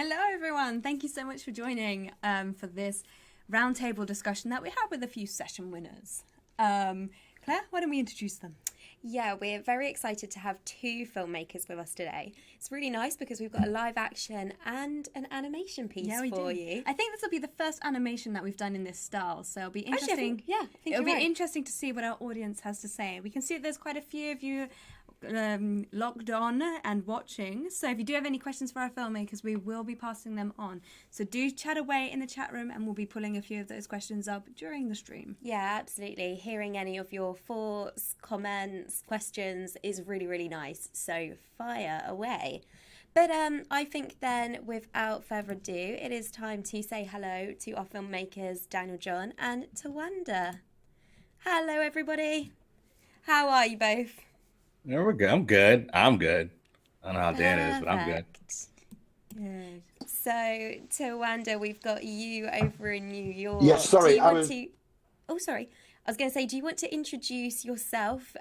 Hello, everyone. Thank you so much for joining for this roundtable discussion that we had with a few session winners. Claire, why don't we introduce them? Yeah, we're very excited to have two filmmakers with us today. It's really nice because we've got a live action and an animation piece for you. I think this will be the first animation that we've done in this style, so it'll be interesting. Actually, I think it'll be right. interesting to see what our audience has to say. We can see that there's quite a few of you logged on and watching, so if you do have any questions for our filmmakers, we will be passing them on, so do chat away in the chat room and we'll be pulling a few of those questions up during the stream. Yeah, absolutely. Hearing any of your thoughts, comments, questions is really nice, so fire away. But I think then, without further ado, it is time to say hello to our filmmakers, Daniel, John and Tawanda. Hello everybody, how are you both? Yeah, we're good. I'm good. I don't know how Dan is, but I'm good. Good. So, Tawanda, we've got you over in New York. Yes, sorry. Do you want to... Oh, sorry. I was going to say, do you want to introduce yourself,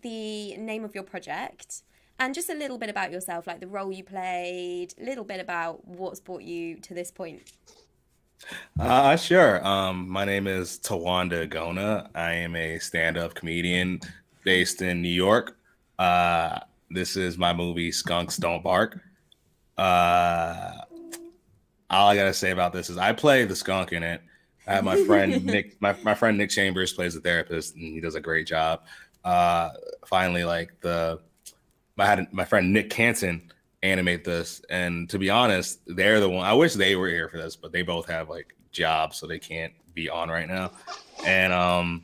the name of your project, and just a little bit about yourself, like the role you played, a little bit about what's brought you to this point? Sure. My name is Tawanda Gona. I am a stand-up comedian based in New York. This is my movie, Skunks Don't Bark. All I gotta say about this is I play the skunk in it. I have my friend Nick. My friend Nick Chambers plays the therapist, and he does a great job. Finally, my friend Nick Canton animate this, and to be honest, they're the one. I wish they were here for this, but they both have like jobs, so they can't be on right now. And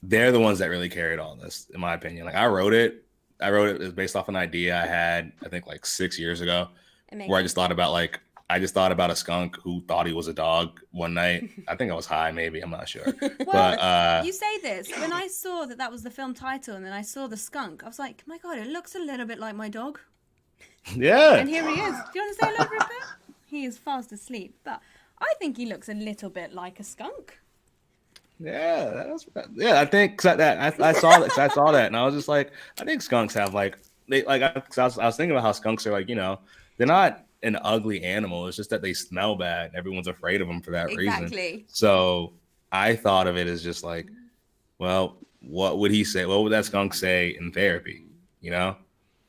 they're the ones that really carried all this, in my opinion. Like I wrote it based off an idea I had, I think like 6 years ago, where I just thought about a skunk who thought he was a dog one night. I think I was high, maybe, I'm not sure. Well, but you say this, when I saw that was the film title and then I saw the skunk, I was like, my God, it looks a little bit like my dog. yeah. And here he is. Do you want to say hello, Rupert? He is fast asleep, but I think he looks a little bit like a skunk. Yeah, I think I saw that, and I was just like, I think skunks have I was thinking about how skunks are they're not an ugly animal. It's just that they smell bad. And everyone's afraid of them for that reason. So I thought of it as just like, well, what would he say? What would that skunk say in therapy? Like,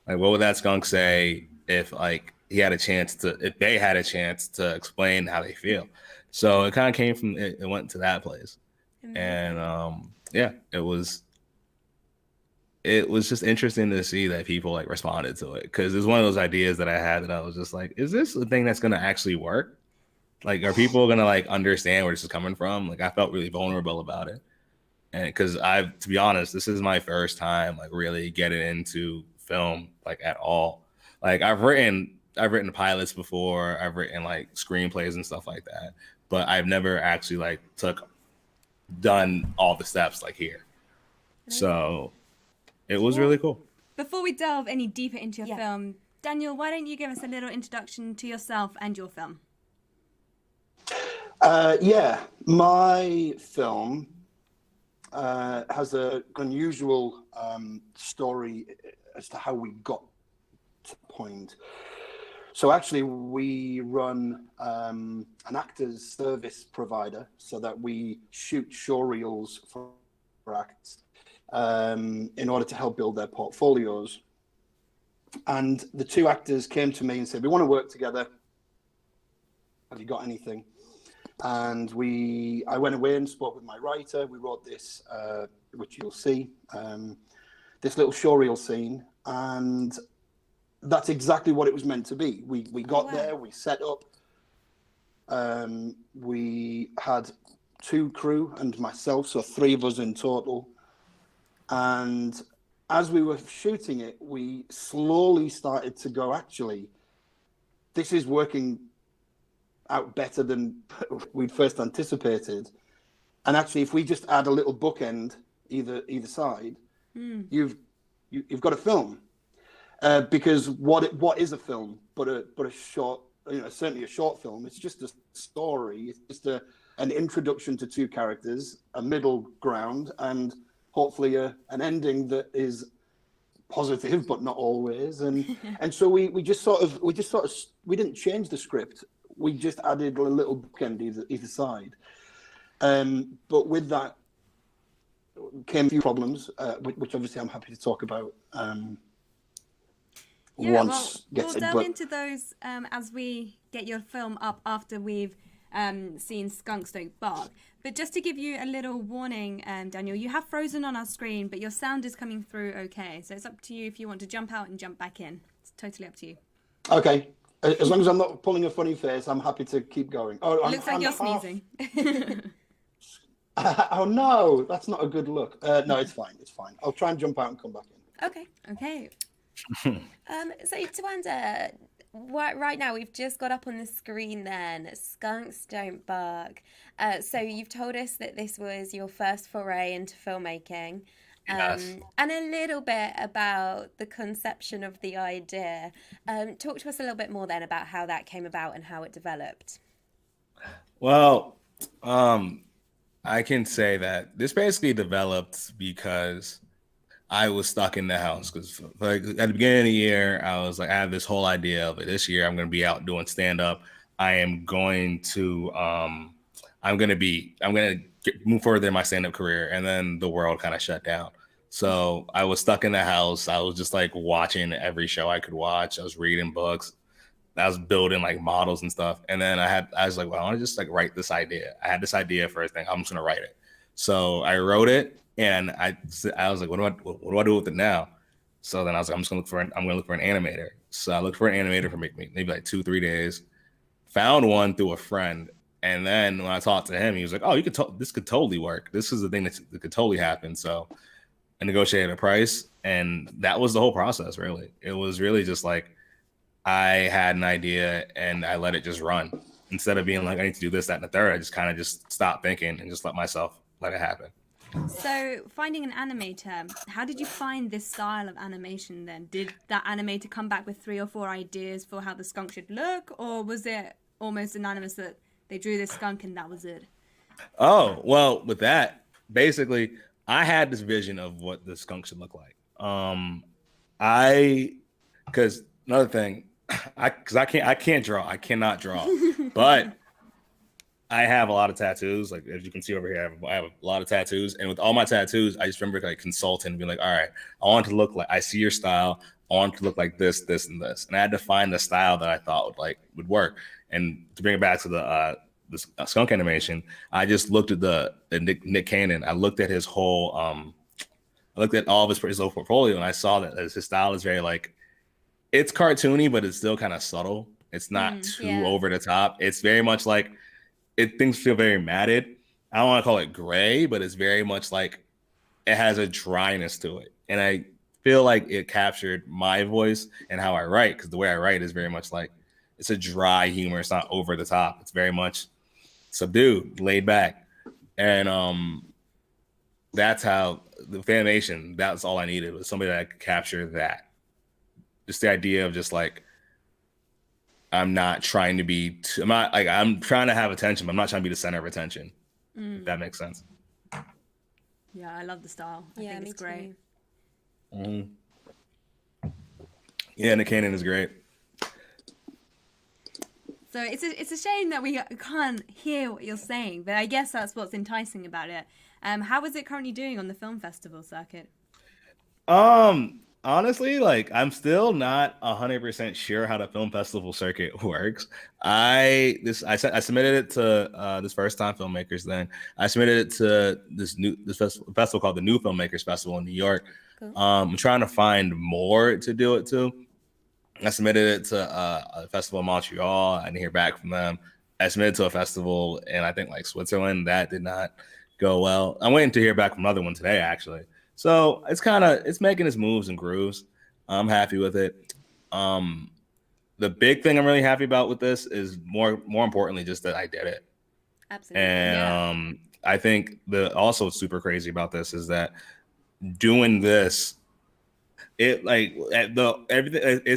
what would that skunk say if they had a chance to explain how they feel? So it kind of came from it went to that place. And it was just interesting to see that people responded to it, because it's one of those ideas that I had that I was just like, is this a thing that's gonna actually work? Like, are people gonna understand where this is coming from? Like, I felt really vulnerable about it, and because to be honest, this is my first time really getting into film at all. I've written pilots before, I've written screenplays and stuff like that, but I've never actually done all the steps here. So it was really cool. Before we delve any deeper into your film, Daniel, why don't you give us a little introduction to yourself and your film? My film has an unusual story as to how we got to the point. So actually, we run an actors service provider, so that we shoot showreels for acts in order to help build their portfolios. And the two actors came to me and said, we want to work together. Have you got anything? And I went away and spoke with my writer. We wrote this, which you'll see, this little showreel scene. And that's exactly what it was meant to be. We got there, we set up. We had 2 crew and myself, so 3 of us in total. And as we were shooting it, we slowly started to go, actually, this is working out better than we'd first anticipated. And actually, if we just add a little bookend either side, you've got a film. Because what is a film but a short, certainly a short film? It's just a story. It's just an introduction to 2 characters, a middle ground, and hopefully an ending that is positive, but not always. And so we didn't change the script. We just added a little bookend either side. But with that came a few problems, which obviously I'm happy to talk about. We'll delve into those as we get your film up after we've seen Skunks Don't Bark. But just to give you a little warning, Daniel, you have frozen on our screen, but your sound is coming through okay. So it's up to you if you want to jump out and jump back in. It's totally up to you. Okay. As long as I'm not pulling a funny face, I'm happy to keep going. Oh, looks like you're sneezing. Oh, no, that's not a good look. No, it's fine. It's fine. I'll try and jump out and come back in. Okay. So Tawanda, right now we've just got up on the screen then Skunks Don't Bark. So you've told us that this was your first foray into filmmaking. Yes. And a little bit about the conception of the idea. Talk to us a little bit more then about how that came about and how it developed. Well, I can say that this basically developed because I was stuck in the house. Because like at the beginning of the year, I was like, I have this whole idea of it. This year, I'm going to be out doing stand up. I'm going to move further in my stand up career, and then the world kind of shut down. So I was stuck in the house. I was just like watching every show I could watch. I was reading books. I was building like models and stuff. And then I was like, well, I want to just like write this idea. I had this idea for a thing. I'm just going to write it. So I wrote it, and I was like, what do I do with it now? So then I was like, I'm going to look for an animator. So I looked for an animator for maybe like 2-3 days, found one through a friend. And then when I talked to him, he was like, oh, this could totally work. This is the thing that could totally happen. So I negotiated a price, and that was the whole process, really. It was really just like, I had an idea and I let it just run. Instead of being like, I need to do this, that, and the third, I just kind of just stopped thinking and just let it happen. So finding an animator, how did you find this style of animation then? Did that animator come back with 3 or 4 ideas for how the skunk should look? Or was it almost anonymous that they drew this skunk and that was it? Oh, well, with that, basically, I had this vision of what the skunk should look like. Because another thing, I can't draw. I cannot draw, but I have a lot of tattoos. Like as you can see over here, I have a lot of tattoos, and with all my tattoos, I just remember like consulting, being like, all right, I want to look like, I see your style. I want to look like this, this, and this, and I had to find the style that I thought would work. And to bring it back to the skunk animation, I just looked at the Nick Cannon. I looked at his whole, I looked at all of his whole portfolio, and I saw that his style is very like, it's cartoony, but it's still kind of subtle. It's not too over the top. It's very much like things feel very matted. I don't want to call it gray, but it's very much like it has a dryness to it. And I feel like it captured my voice and how I write, because the way I write is very much like it's a dry humor. It's not over the top. It's very much subdued, laid back. And that's how the animation, that's all I needed, was somebody that could capture that. Just the idea of just like, I'm not trying to be, I'm trying to have attention, but I'm not trying to be the center of attention. If that makes sense. Yeah, I love the style. I think it's great. Mm-hmm. Yeah, Nick Cannon is great. So it's a shame that we can't hear what you're saying, but I guess that's what's enticing about it. How is it currently doing on the film festival circuit? Honestly, like I'm still not 100% sure how the film festival circuit works. I submitted it to this first time Filmmakers. Then I submitted it to this festival called the New Filmmakers Festival in New York. Cool. I'm trying to find more to do it to. I submitted it to a festival in Montreal. I didn't hear back from them. I submitted to a festival in I think like Switzerland. That did not go well. I'm waiting to hear back from another one today, actually. So it's making its moves and grooves. I'm happy with it. The big thing I'm really happy about with this is more importantly just that I did it. Absolutely. And I think also super crazy about this is that doing this, it's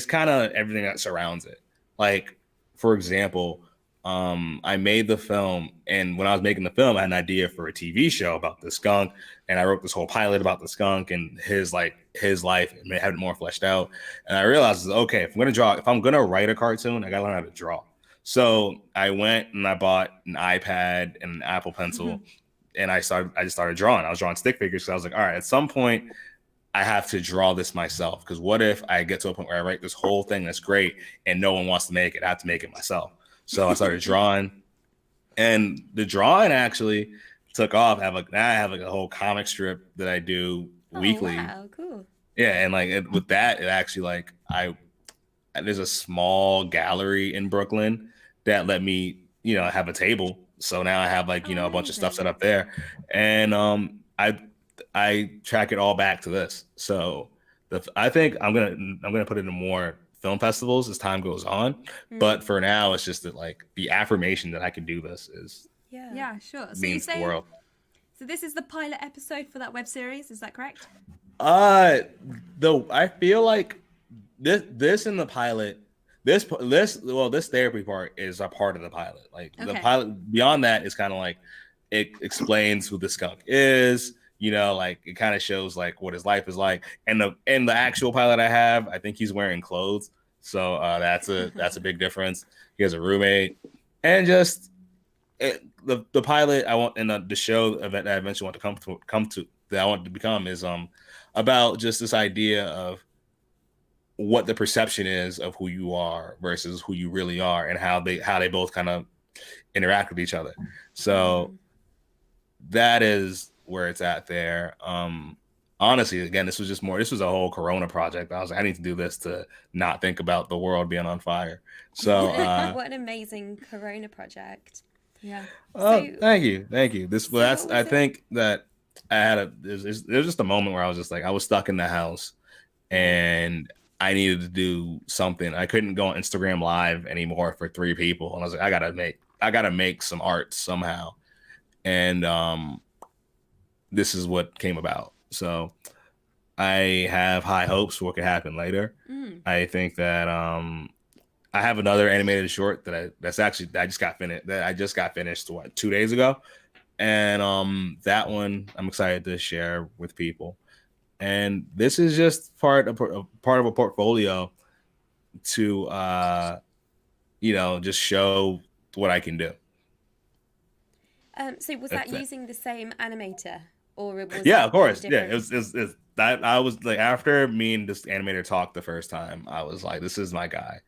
kind of everything that surrounds it. Like, for example, I made the film, and when I was making the film, I had an idea for a TV show about the skunk, and I wrote this whole pilot about the skunk and his life and have it more fleshed out. And I realized, okay, if I'm gonna write a cartoon, I gotta learn how to draw. So I went and I bought an iPad and an Apple Pencil, and I just started drawing. I was drawing stick figures because I was like, all right, at some point I have to draw this myself, because what if I get to a point where I write this whole thing that's great and no one wants to make it? I have to make it myself. So I started drawing, and the drawing actually took off. I have a whole comic strip that I do weekly. Wow, cool. Yeah, and with that, it actually there's a small gallery in Brooklyn that let me have a table. So now I have a bunch of stuff set up there, and I track it all back to this. So I think I'm gonna put it in more film festivals as time goes on, but for now it's just that the affirmation that I can do this is sure. So means the world. So this is the pilot episode for that web series, is that correct? I feel like this in the pilot, this therapy part is a part of the pilot. The pilot beyond that is kind of it explains who the skunk is. It kind of shows what his life is like, and the actual pilot I have, I think he's wearing clothes, so that's a big difference. He has a roommate, and just the pilot I want, and the show that I eventually want to come to that I want to become is about just this idea of what the perception is of who you are versus who you really are, and how they both kind of interact with each other. So that is where it's at there. Honestly, again, this was a whole Corona project. I was like, I need to do this to not think about the world being on fire. So what an amazing Corona project. Yeah. Oh, thank you. I think that I had there was just a moment where I was just I was stuck in the house and I needed to do something. I couldn't go on Instagram Live anymore for 3 people, and I was like, I gotta make some art somehow. And this is what came about. So I have high hopes for what could happen later. I think that I have another animated short that I just got finished 2 days ago, and that one I'm excited to share with people. And this is just part of a portfolio to just show what I can do. So was that using the same animator, or was of course. Different? Yeah, it was I was after me and this animator talked the first time, I was like, this is my guy.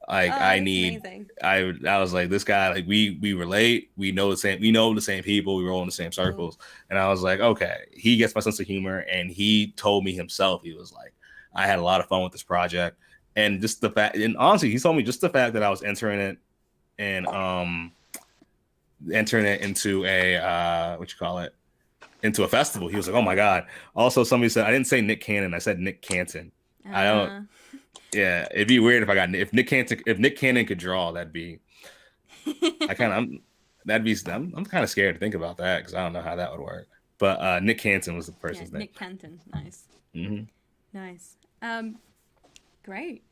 Amazing. I was like, this guy, we relate, we know the same people, we roll in the same circles. And I was like, okay, he gets my sense of humor, and he told me himself, he was like, I had a lot of fun with this project. And just the fact, and honestly, he told me just the fact that I was entering it into a into a festival. He was like, oh my God. Also, somebody said, I didn't say Nick Cannon, I said Nick Canton. I don't. Yeah, it'd be weird if Nick Cannon could draw. That'd be. I'm kind of scared to think about that, because I don't know how that would work. But Nick Canton was the person's name. Nick Canton, nice. Nice. Great.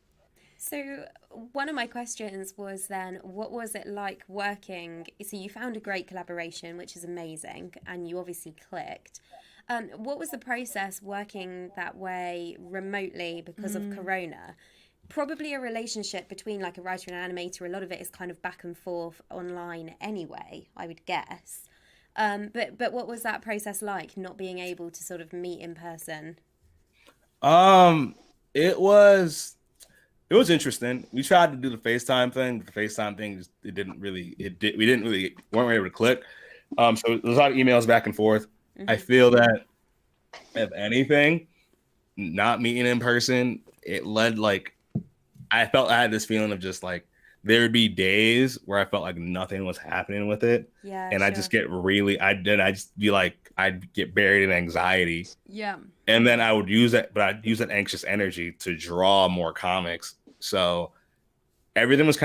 So one of my questions was then, what was it like working? So you found a great collaboration, which is amazing, and you obviously clicked. What was the process working that way remotely because of Corona? Probably a relationship between a writer and an animator. A lot of it is kind of back and forth online anyway, I would guess. But what was that process like, not being able to sort of meet in person? It was interesting. We tried to do the FaceTime thing. The FaceTime thing, we weren't able to click. So there's a lot of emails back and forth. I feel that, if anything, not meeting in person, it led I had this feeling of just there would be days where I felt like nothing was happening with it. Yeah. And sure. I just get I'd get buried in anxiety. Yeah. And then I'd use that anxious energy to draw more comics. So everything was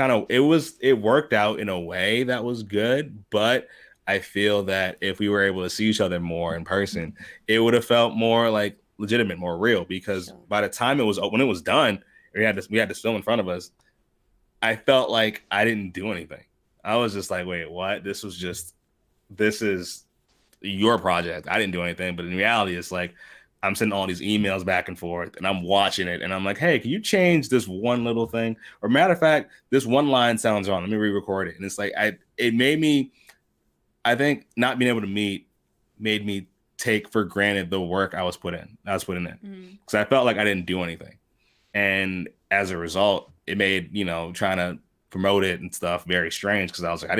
it worked out in a way that was good, but I feel that if we were able to see each other more in person, it would have felt more legitimate, more real, because by the time when it was done, we had this film in front of us, I felt like I didn't do anything. I was just like, wait, what? This is your project. I didn't do anything. But in reality, it's like I'm sending all these emails back and forth and I'm watching it and I'm like, hey, can you change this one little thing? Or matter of fact, this one line sounds wrong. Let me re-record it. And it's like it made me, I think not being able to meet made me take for granted the work I was putting in. Because I felt like I didn't do anything. And as a result, it made, trying to promote it and stuff very strange because I was like, I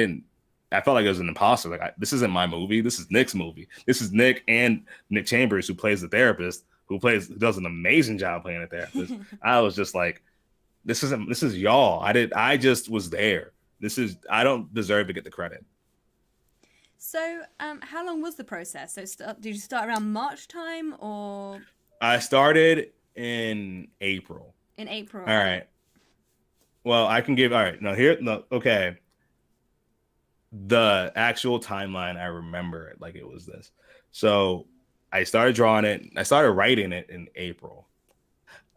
felt like it was an imposter. Like, this isn't my movie. This is Nick's movie. This is Nick and Nick Chambers, who plays the therapist, who does an amazing job playing a therapist. I was just like, this is y'all. I just was there. I don't deserve to get the credit. So, how long was the process? So, did you start around March time or? I started in April. In April. All right. Well, I can give. All right. Okay. The actual timeline, I remember it like it was this. So I started drawing it. I started writing it in April.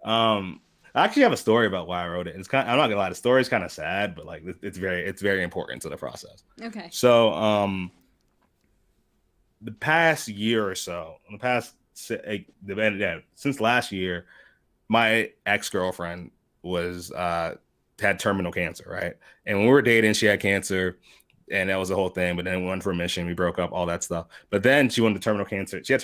I actually have a story about why I wrote it. I'm not gonna lie, the story is kind of sad, but like it's very important to the process. Okay. So the past year or so, since last year, my ex-girlfriend had terminal cancer, right? And when we were dating, she had cancer. And that was the whole thing. But then we went for remission. We broke up, all that stuff. But then she went to terminal cancer. She had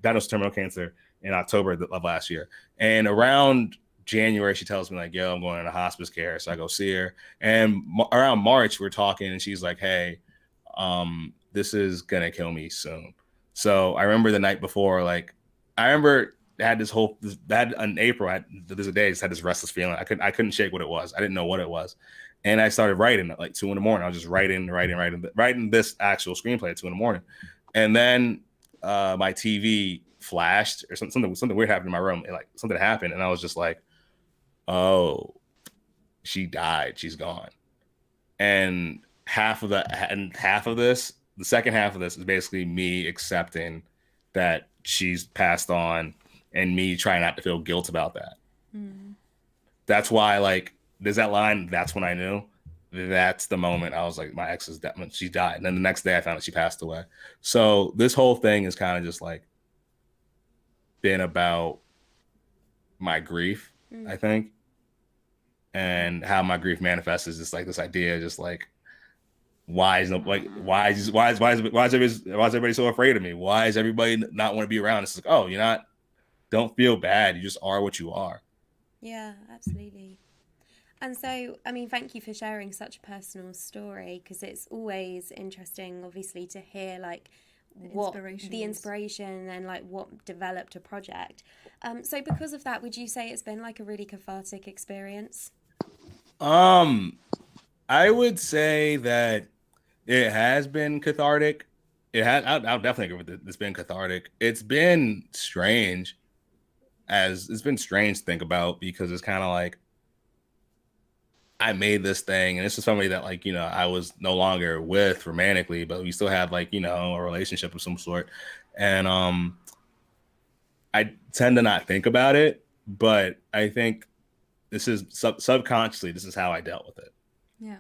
diagnosed terminal cancer in October of last year. And around January, she tells me like, yo, I'm going into hospice care. So I go see her. And around March, we're talking and she's like, hey, this is going to kill me soon. So I remember the night before, like, I remember in April, there's a day I just had this restless feeling. I couldn't shake what it was. I didn't know what it was. And I started writing at like 2 a.m. I was just writing this actual screenplay at 2 a.m. And then my TV flashed or something weird happened in my room. Like something happened. And I was just like, oh, she died. She's gone. And the second half of this is basically me accepting that she's passed on and me trying not to feel guilt about that. That's why, like, there's that line, that's when I knew. That's the moment I was like, my ex is dead. She died. And then the next day I found out she passed away. So this whole thing is kind of just like been about my grief, I think. And how my grief manifests is just like this idea, just like, why is everybody so afraid of me? Why is everybody not want to be around? It's like, oh, don't feel bad. You just are what you are. Yeah, absolutely. And so, I mean, thank you for sharing such a personal story, because it's always interesting, obviously, to hear like what the inspiration and like what developed a project. So because of that, would you say it's been like a really cathartic experience? I would say that it has been cathartic. I'll definitely agree with it. It's been cathartic. It's been strange to think about, because it's kind of like, I made this thing, and this is somebody that, like, I was no longer with romantically, but we still had, like, a relationship of some sort. And I tend to not think about it, but I think this is subconsciously, this is how I dealt with it. Yeah.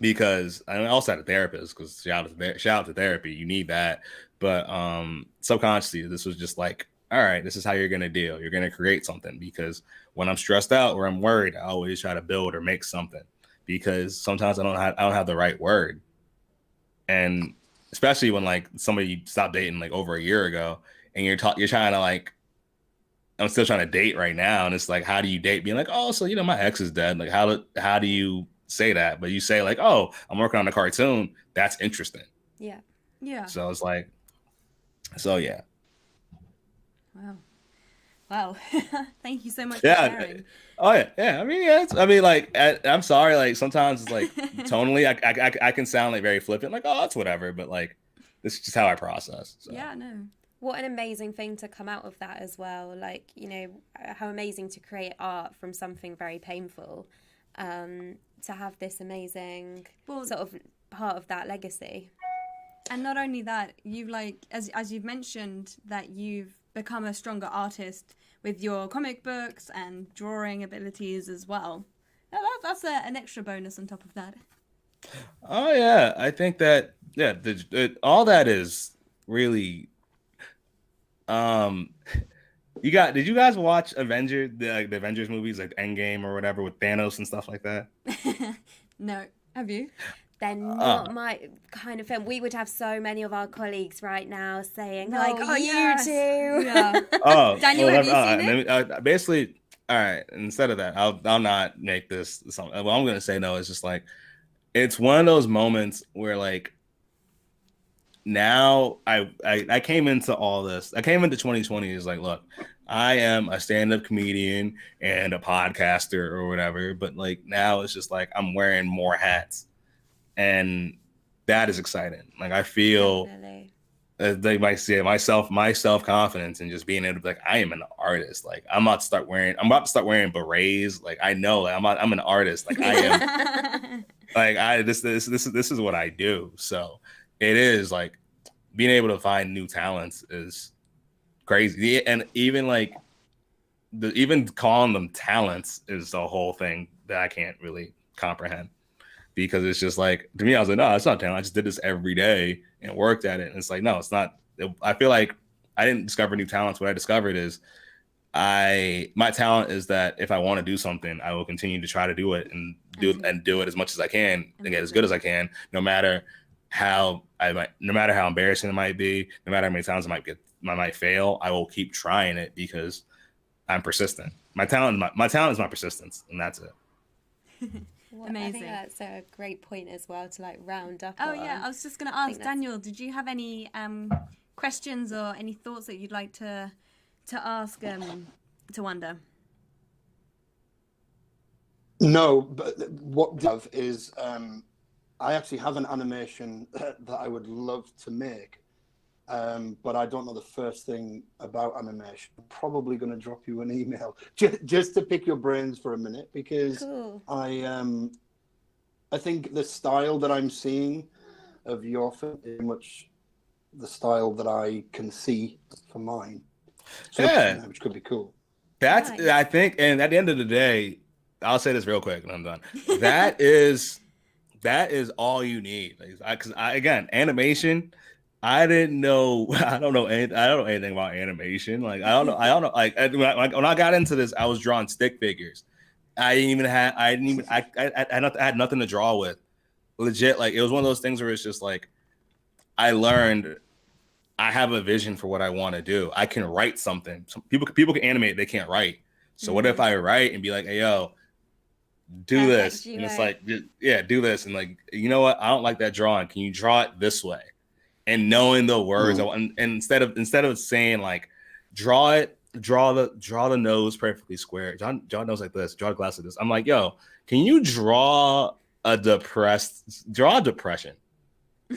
Because I also had a therapist, because shout out to therapy, you need that. But subconsciously, this was just like, all right, this is how you're going to deal. You're going to create something, because when I'm stressed out or I'm worried, I always try to build or make something, because sometimes I don't have the right word. And especially when like somebody stopped dating like over a year ago, and you're trying to like, I'm still trying to date right now. And it's like, how do you date being like, oh, so, my ex is dead. Like, how do you say that? But you say like, oh, I'm working on a cartoon. That's interesting. Yeah. Yeah. So it's like, so yeah. Wow. Thank you so much for sharing. Oh yeah. I mean, like, I'm sorry. Like, sometimes it's like tonally, I can sound like very flippant, like, oh, that's whatever. But like, this is just how I process. So. Yeah, no. What an amazing thing to come out of that as well. Like, how amazing to create art from something very painful. To have this amazing sort of part of that legacy. And not only that, you've like, as you've mentioned, that you've become a stronger artist with your comic books and drawing abilities as well. Now that's an extra bonus on top of that. Oh yeah, I think that all that is really. Um, did you guys watch the Avengers movies like Endgame or whatever with Thanos and stuff like that? No, have you? They're not my kind of film. We would have so many of our colleagues right now saying, like, oh, yes. you too. Yeah. Oh, Daniel, have you seen it? Basically, all right. Instead of that, I'll not make this something. What I'm gonna say no is just like it's one of those moments where like now I came into all this. I came into 2020 is like, look, I am a stand-up comedian and a podcaster or whatever, but like now it's just like I'm wearing more hats, and that is exciting. Like I feel. Definitely. They might say my self-confidence and just being able to be like, I am an artist. Like I'm about to start wearing berets. Like I know like, I'm an artist. Like I am like this is what I do. So it is like being able to find new talents is crazy. And even like even calling them talents is a whole thing that I can't really comprehend. Because it's just like, to me, I was like, no, it's not talent. I just did this every day and worked at it. And it's like, no, it's not. I feel like I didn't discover new talents. What I discovered is my talent is that if I want to do something, I will continue to try to do it and do it as much as I can and get as good as I can, no matter how embarrassing it might be, no matter how many times I might fail, I will keep trying it because I'm persistent. My talent is my persistence, and that's it. Well, Amazing. I think that's a great point as well to like round up. Oh on. yeah, I was just going to ask Daniel, did you have any questions or any thoughts that you'd like to ask Tawanda? No, but what I have is I actually have an animation that I would love to make, but I don't know the first thing about animation. I'm probably going to drop you an email just to pick your brains for a minute because Cool. I think the style that I'm seeing of your film is much the style that I can see for mine. So, Yeah, which could be cool. that's Nice. I think, and at the end of the day, I'll say this real quick and I'm done. That is all you need. Because again, animation. I didn't know. I don't know anything about animation. Like I don't know. Like when I got into this, I was drawing stick figures. I had nothing to draw with. Legit, like it was one of those things where it's just like I learned I have a vision for what I want to do. I can write something. Some people can animate, they can't write. So what if I write and be like, hey yo, do this? And it's like, yeah, do this. And like, you know what? I don't like that drawing. Can you draw it this way? And knowing the words, and instead of saying like, draw the nose perfectly square. Draw nose like this. Draw the glass like this. I'm like, yo, can you draw depression?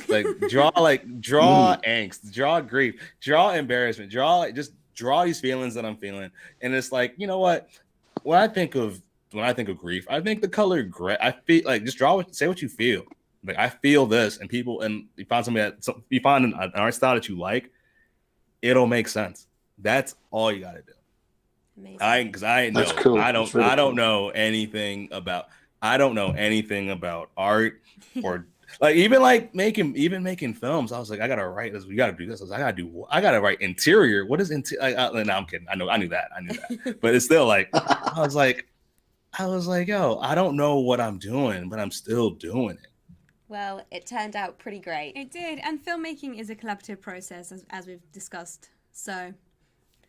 Like draw angst, draw grief, draw embarrassment, just draw these feelings that I'm feeling. And it's like, you know what? When I think of grief, I think the color gray. I feel like just say what you feel. Like I feel this, and you find you find an art style that you like, it'll make sense. That's all you got to do. Amazing. Because I know That's cool. I don't know anything about art or like even making films. I was like, I gotta write this. We gotta do this. I gotta write interior. What is interior? No, I'm kidding. I knew that. But it's still like I was like, yo, I don't know what I'm doing, but I'm still doing it. Well, it turned out pretty great. It did, and filmmaking is a collaborative process, as we've discussed. So,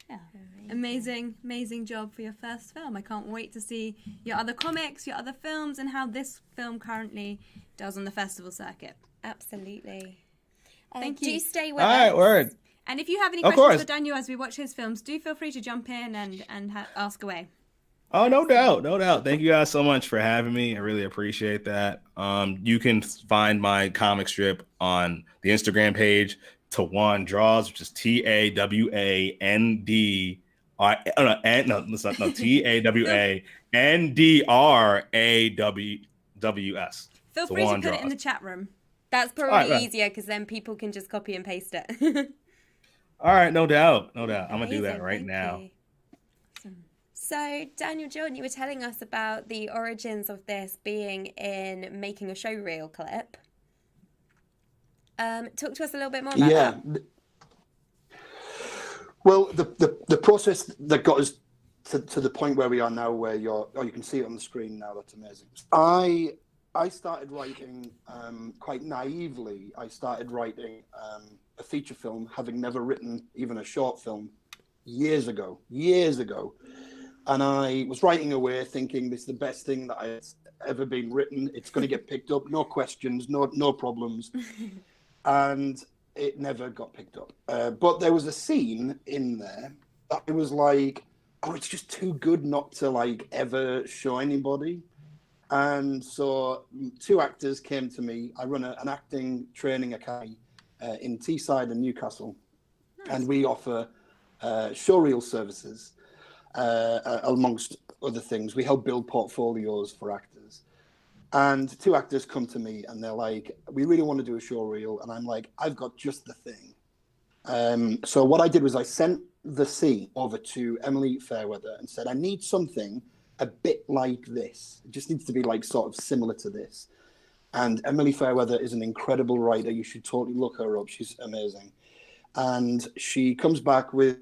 yeah, amazing job for your first film. I can't wait to see your other comics, your other films, and how this film currently does on the festival circuit. Absolutely. Thank you. Do stay with All us. right, word. And if you have any Of questions course. for Daniel as we watch his films, do feel free to jump in and ask away. Oh, no doubt. Thank you guys so much for having me. I really appreciate that. You can find my comic strip on the Instagram page, Tawanda Draws, which is TAWAND. TAWANDRAWS. Feel free to put it in the chat room. That's probably right. easier because then people can just copy and paste it. All right, no doubt. I'm gonna do that Amazing, right thank now. you. So, Daniel John, you were telling us about the origins of this being in making a showreel clip. Talk to us a little bit more about that. Well, the process that got us to the point where we are now, where you can see it on the screen now. That's amazing. I started writing quite naively. I started writing a feature film, having never written even a short film, years ago. And I was writing away, thinking this is the best thing that has ever been written. It's going to get picked up, no questions, no problems. And it never got picked up. But there was a scene in there that it was like, oh, it's just too good not to like ever show anybody. And so 2 actors came to me. I run an acting training academy in Teesside and Newcastle. Nice. And we offer showreel services, amongst other things. We help build portfolios for actors. And 2 actors come to me and they're like, we really want to do a showreel. And I'm like, I've got just the thing. So what I did was I sent the scene over to Emily Fairweather and said, I need something a bit like this. It just needs to be like sort of similar to this. And Emily Fairweather is an incredible writer. You should totally look her up. She's amazing. And she comes back with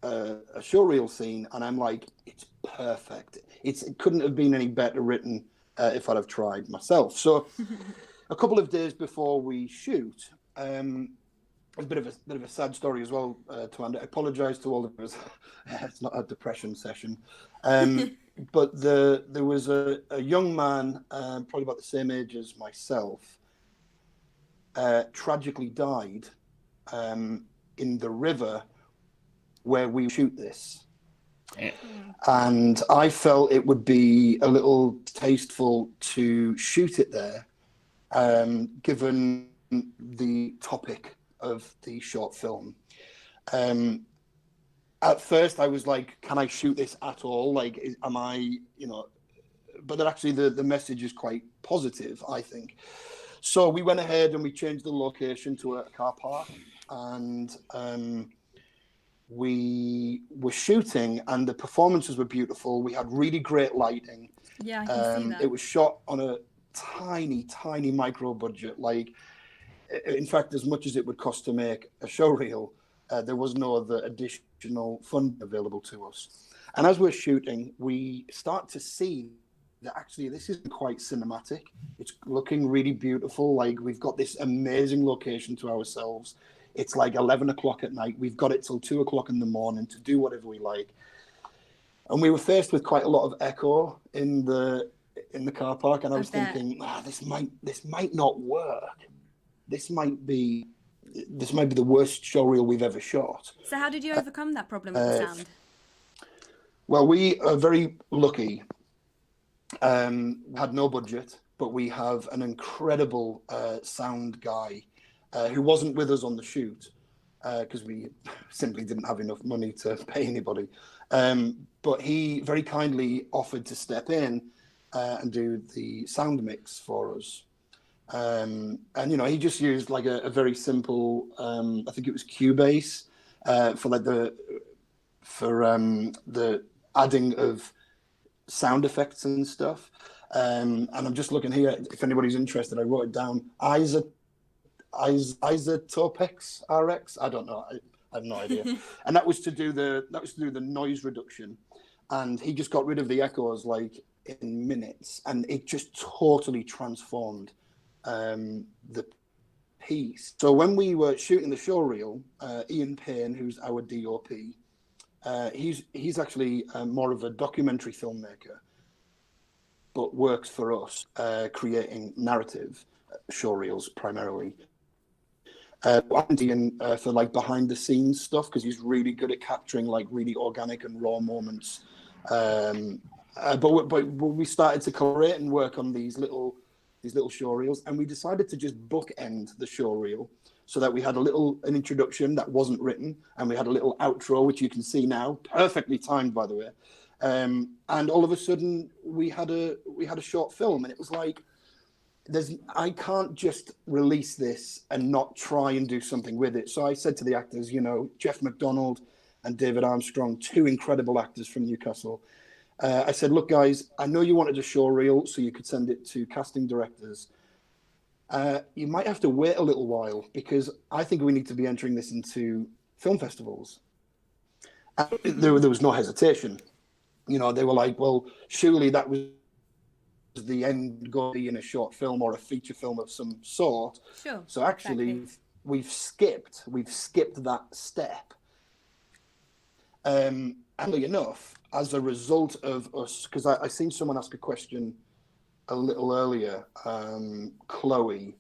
a showreel scene, and I'm like, it's perfect. It couldn't have been any better written if I'd have tried myself. So a couple of days before we shoot, it's a bit of a sad story as well, Tawanda. I apologise to all of us. It's not a depression session. But there was a young man, probably about the same age as myself, tragically died in the river where we shoot this. And I felt it would be a little tasteful to shoot it there, given the topic of the short film. At first I was like, can I shoot this at all? Like, am I, but then actually the message is quite positive, I think. So we went ahead and we changed the location to a car park, and we were shooting, and the performances were beautiful. We had really great lighting. Yeah, I can see that. It was shot on a tiny micro budget. Like, in fact, as much as it would cost to make a showreel, there was no other additional fund available to us. And as we're shooting, we start to see that actually this isn't quite cinematic. It's looking really beautiful. Like, we've got this amazing location to ourselves. It's like 11 o'clock at night. We've got it till 2 o'clock in the morning to do whatever we like. And we were faced with quite a lot of echo in the car park. And I was thinking, this might not work. This might be the worst showreel we've ever shot. So how did you overcome that problem with the sound? Well, we are very lucky. Had no budget, but we have an incredible sound guy who wasn't with us on the shoot because we simply didn't have enough money to pay anybody. But he very kindly offered to step in and do the sound mix for us. And he just used like a very simple, I think it was Cubase for the adding of sound effects and stuff. And I'm just looking here, if anybody's interested, I wrote it down. Isotopex RX. I don't know. I have no idea. And that was to do the noise reduction. And he just got rid of the echoes like in minutes, and it just totally transformed the piece. So when we were shooting the showreel, Ian Payne, who's our DOP, he's actually more of a documentary filmmaker, but works for us, creating narrative showreels primarily. Ian for like behind the scenes stuff, because he's really good at capturing like really organic and raw moments. But we started to collaborate and work on these little showreels, and we decided to just bookend the showreel so that we had an introduction that wasn't written, and we had a little outro, which you can see now, perfectly timed, by the way. And all of a sudden we had a short film, and it was like, I can't just release this and not try and do something with it. So I said to the actors, Jeff McDonald and David Armstrong, two incredible actors from Newcastle. I said, look, guys, I know you wanted a show reel so you could send it to casting directors. You might have to wait a little while because I think we need to be entering this into film festivals. And there was no hesitation. You know, they were like, well, surely that was the end goal in a short film or a feature film of some sort. Sure. So actually, exactly. we've skipped that step. Funnily enough, as a result of us, because I seen someone ask a question a little earlier, Chloe,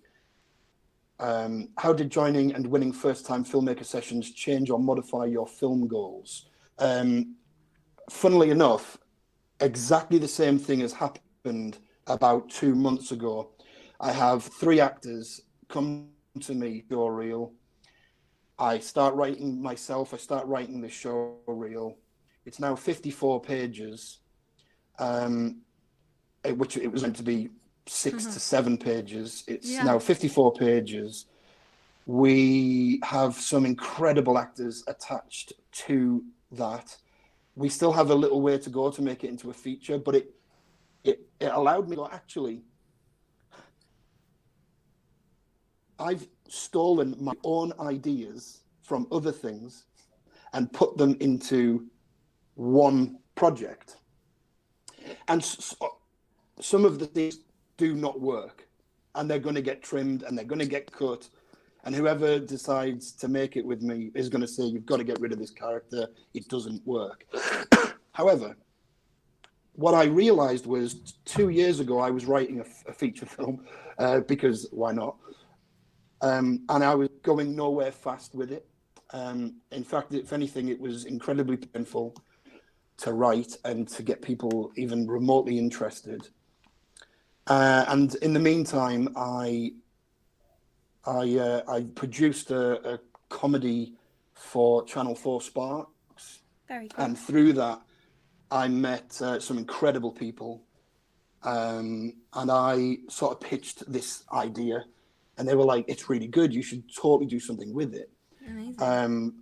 how did joining and winning first-time filmmaker sessions change or modify your film goals? Funnily enough, exactly the same thing has happened about 2 months ago. I have 3 actors come to me, show reel. I start writing myself. I start writing the show reel. It's now 54 pages, which it was meant to be 6 to 7 pages. It's now 54 pages. We have some incredible actors attached to that. We still have a little way to go to make it into a feature, but it allowed me to actually, I've stolen my own ideas from other things and put them into one project. And some of the things do not work, and they're going to get trimmed and they're going to get cut. And whoever decides to make it with me is going to say, you've got to get rid of this character. It doesn't work. However, what I realized was 2 years ago, I was writing a feature film because why not? And I was going nowhere fast with it. In fact, if anything, it was incredibly painful to write and to get people even remotely interested. And in the meantime, I produced a comedy for Channel 4 Sparks. Very cool. And through that, I met some incredible people. And I sort of pitched this idea. And they were like, it's really good. You should totally do something with it. Amazing.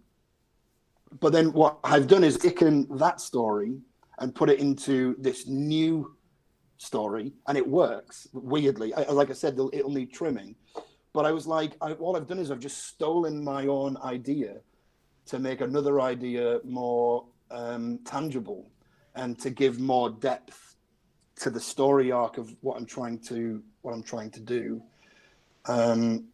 But then what I've done is taken that story and put it into this new story. And it works, weirdly. Like I said, it'll need trimming. But I was like, all I've done is I've just stolen my own idea to make another idea more tangible and to give more depth to the story arc of what I'm trying to do. And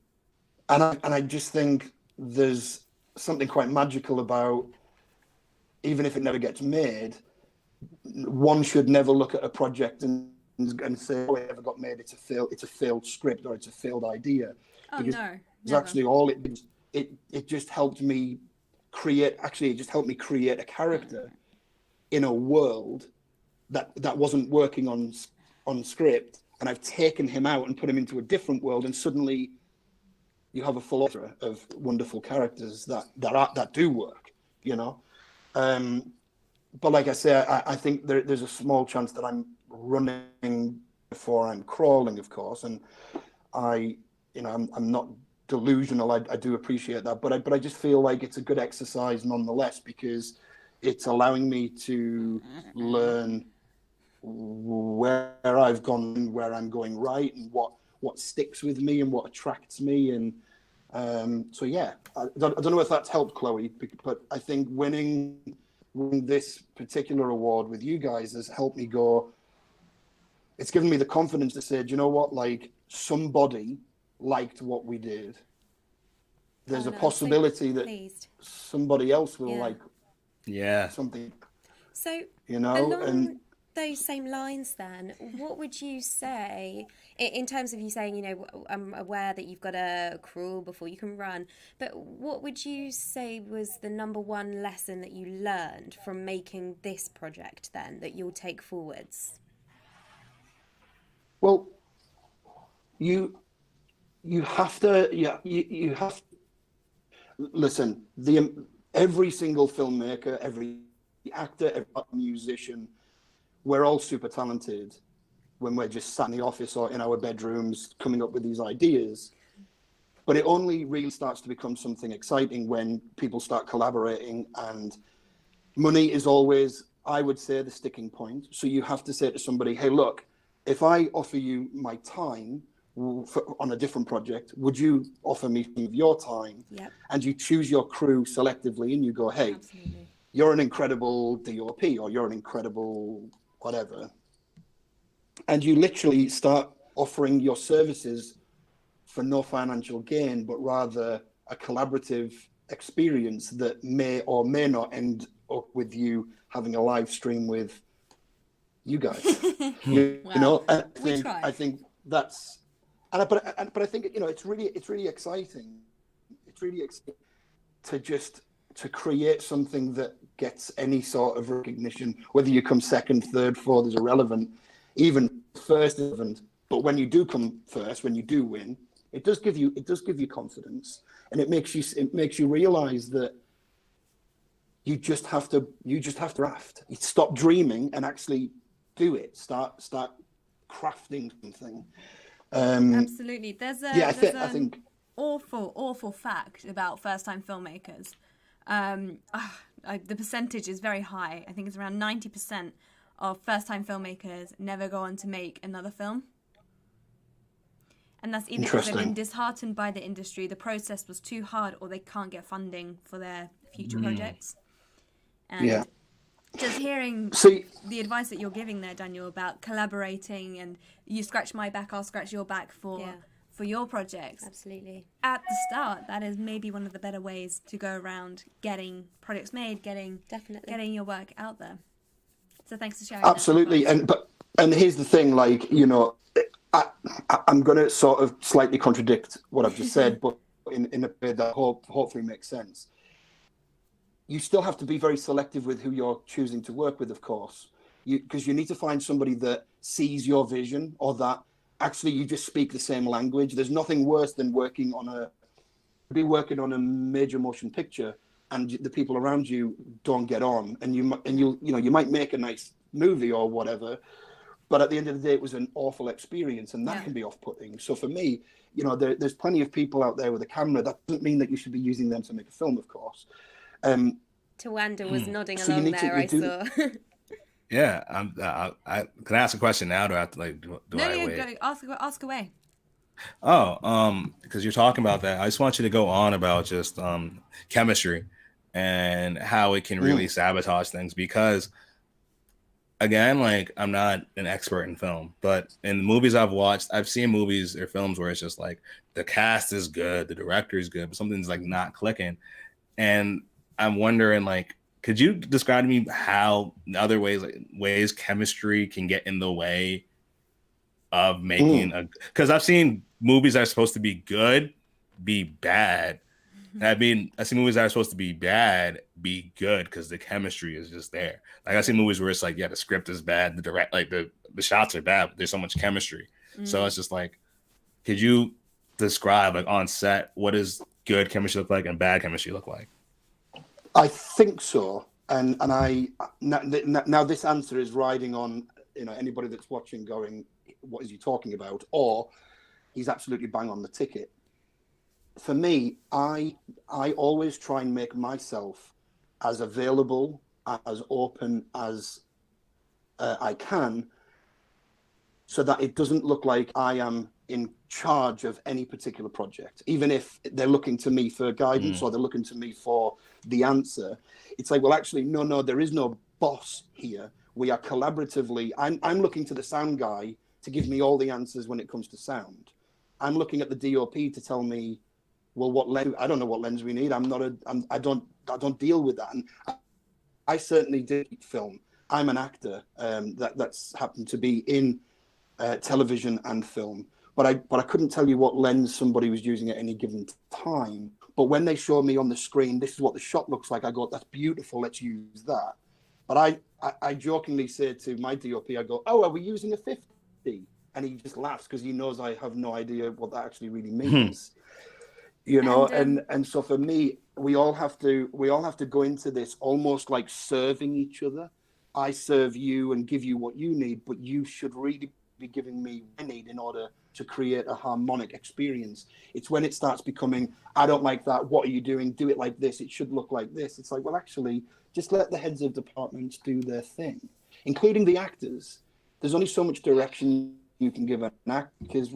I just think there's something quite magical about, even if it never gets made, one should never look at a project and say, oh, it never got made. It's a failed script or it's a failed idea. Oh, because no. it's actually all it just helped me create. Actually, it just helped me create a character in a world that wasn't working on script, and I've taken him out and put him into a different world, and suddenly you have a full orchestra of wonderful characters that do work, you know. But like I say, I think there's a small chance that I'm running before I'm crawling, of course, and I'm not delusional. I do appreciate that, but I just feel like it's a good exercise nonetheless, because it's allowing me to learn where I've gone, where I'm going right, and what sticks with me and what attracts me. And so yeah, I don't know if that's helped, Chloe, but I think winning this particular award with you guys has helped me go. It's given me the confidence to say, do you know what, like, somebody liked what we did. There's a possibility that somebody else will like something. So you know, and those same lines then, what would you say in terms of you saying, you know, I'm aware that you've got to crawl before you can run, but what would you say was the number one lesson that you learned from making this project then that you'll take forwards? Well, you have to, you have to listen. Every single filmmaker, every actor, every musician, we're all super talented when we're just sat in the office or in our bedrooms coming up with these ideas. But it only really starts to become something exciting when people start collaborating and money is always, I would say, the sticking point. So you have to say to somebody, hey, look, if I offer you my time on a different project, would you offer me some of your time? Yep. And you choose your crew selectively, and you go, hey, Absolutely. you're an incredible DOP, or you're an incredible whatever. And you literally start offering your services for no financial gain, but rather a collaborative experience that may or may not end up with you having a live stream with you guys. you know, I think that's, but I think, you know, it's really exciting. It's really exciting to create something that gets any sort of recognition, whether you come second, third, fourth is irrelevant, even first is irrelevant. But when you do come first, when you do win, it does give you confidence, and it makes you realize that you just have to draft. You stop dreaming and actually do it. Start crafting something. Absolutely. There's I think awful fact about first-time filmmakers. The percentage is very high. I think it's around 90% of first-time filmmakers never go on to make another film. And that's either because they've been disheartened by the industry, the process was too hard, or they can't get funding for their future projects. And just hearing the advice that you're giving there, Daniel, about collaborating and you scratch my back, I'll scratch your back for your projects. Absolutely. At the start, that is maybe one of the better ways to go around getting projects made, getting your work out there. So thanks for sharing. Absolutely. And here's the thing, like, you know, I'm going to sort of slightly contradict what I've just said, but in a way that hopefully makes sense. You still have to be very selective with who you're choosing to work with, of course, because you need to find somebody that sees your vision, or that actually you just speak the same language. There's nothing worse than working on a major motion picture and the people around you don't get on, and you might make a nice movie or whatever, but at the end of the day, it was an awful experience, and that can be off-putting. So for me, you know, there's plenty of people out there with a camera. That doesn't mean that you should be using them to make a film, of course. Tawanda was nodding along there, I saw. Yeah, I can I ask a question now? Do I have to wait? Ask away. Because you're talking about that, I just want you to go on about just chemistry and how it can really sabotage things. Because again, like, I'm not an expert in film, but in the movies I've watched, I've seen movies or films where it's just like the cast is good, the director is good, but something's like not clicking, and I'm wondering, like, could you describe to me how other ways chemistry can get in the way of making because I've seen movies that are supposed to be good be bad. I mean, I see movies that are supposed to be bad be good because the chemistry is just there. Like, I see movies where it's like, the script is bad, the shots are bad, but there's so much chemistry. So it's just like, could you describe, like, on set, what does good chemistry look like and bad chemistry look like? I think so, and now this answer is riding on, you know, anybody that's watching going, what is he talking about? Or he's absolutely bang on the ticket. For me, I always try and make myself as available, as open as I can, so that it doesn't look like I am in charge of any particular project. Even if they're looking to me for guidance or they're looking to me for the answer, it's like, well, actually, no, there is no boss here. We are collaboratively, I'm looking to the sound guy to give me all the answers when it comes to sound. I'm looking at the DOP to tell me, well, what lens? I don't know what lens we need. I don't deal with that. And I certainly did film. I'm an actor that's happened to be in television and film. But I couldn't tell you what lens somebody was using at any given time. But when they show me on the screen, this is what the shot looks like, I go, that's beautiful, let's use that. But I jokingly say to my DOP, I go, oh, are we using a 50? And he just laughs because he knows I have no idea what that actually really means. You know, and so for me, we all have to go into this almost like serving each other. I serve you and give you what you need, but you should really be giving me what I need in order to create a harmonic experience. It's when it starts becoming, I don't like that, what are you doing? Do it like this, it should look like this. It's like, well, actually, Just let the heads of departments do their thing, including the actors. There's only so much direction you can give an actor, because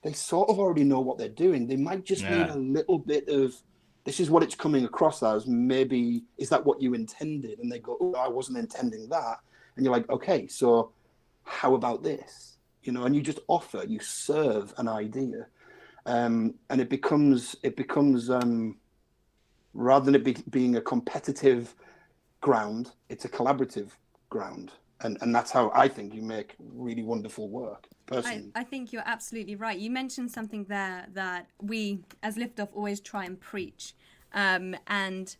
they sort of already know what they're doing. They might just need a little bit of, this is what it's coming across as. Maybe, is that what you intended? And they go, oh, I wasn't intending that. And you're like, okay, so how about this? You know, and you just offer, you serve an idea. And it becomes rather than it being a competitive ground, it's a collaborative ground. And that's how I think you make really wonderful work, personally. I think you're absolutely right. You mentioned something there that we, as Liftoff, always try and preach, and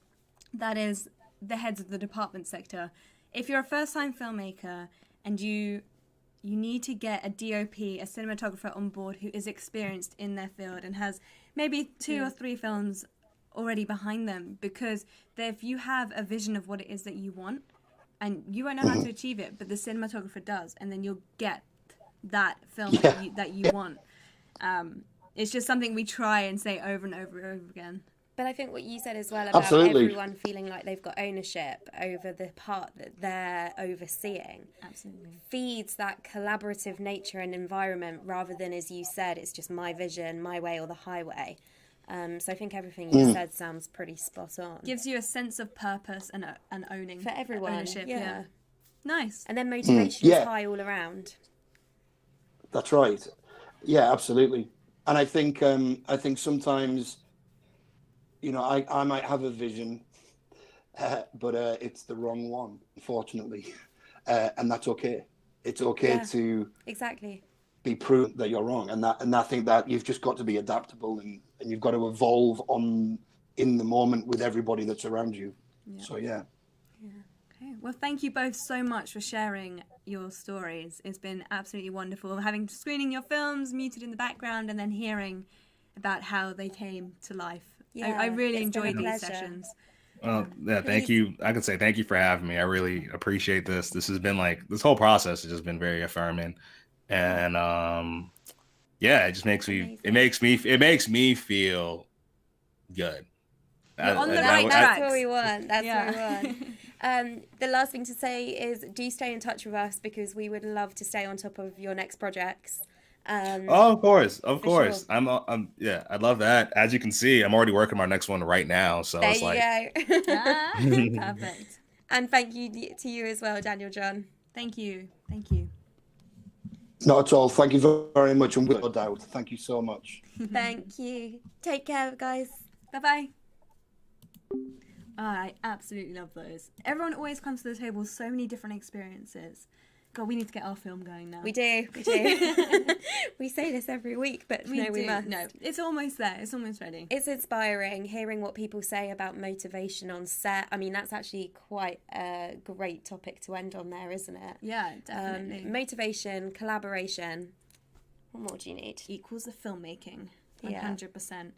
that is the heads of the department sector. If you're a first-time filmmaker and you need to get a DOP, a cinematographer on board who is experienced in their field and has maybe 2 or 3 films already behind them, because if you have a vision of what it is that you want, and you won't know how to achieve it, but the cinematographer does, and then you'll get that film that you want. It's just something we try and say over and over and over again. But I think what you said as well about everyone feeling like they've got ownership over the part that they're overseeing feeds that collaborative nature and environment, rather than, as you said, it's just my vision, my way or the highway. So I think everything you said sounds pretty spot on. Gives you a sense of purpose and owning. For everyone. Ownership, yeah. Nice. And then motivation is high all around. That's right. Yeah, absolutely. And I think sometimes, you know, I might have a vision, but it's the wrong one, unfortunately. And that's okay. It's okay to be proven that you're wrong. And I think that you've just got to be adaptable and you've got to evolve in the moment with everybody that's around you. Yeah. So, yeah. Okay. Well, thank you both so much for sharing your stories. It's been absolutely wonderful screening your films muted in the background and then hearing about how they came to life. Yeah, I really enjoyed these sessions. Well, yeah, thank you. I can say thank you for having me. I really appreciate this. This has been this whole process has just been very affirming. And it just makes me, it makes me feel good. On the right track. That's what we want. That's what we want. The last thing to say is do stay in touch with us, because we would love to stay on top of your next projects. Of course. Sure. I love that. As you can see, I'm already working on my next one right now. So there it's you go. Perfect. And thank you to you as well, Daniel John. Thank you. Not at all. Thank you very much, and without doubt, thank you so much. Thank you. Take care, guys. Bye-bye. I absolutely love those. Everyone always comes to the table with so many different experiences. God, we need to get our film going now. We do. We say this every week, but we must. No, it's almost there. It's almost ready. It's inspiring hearing what people say about motivation on set. I mean, that's actually quite a great topic to end on there, isn't it? Yeah, definitely. Motivation, collaboration. What more do you need? Equals the filmmaking. 100%.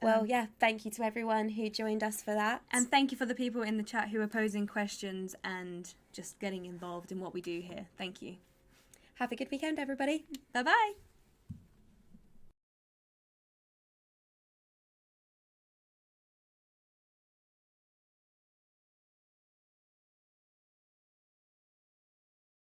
Well, thank you to everyone who joined us for that. And thank you for the people in the chat who are posing questions and just getting involved in what we do here. Thank you. Have a good weekend, everybody. Bye-bye.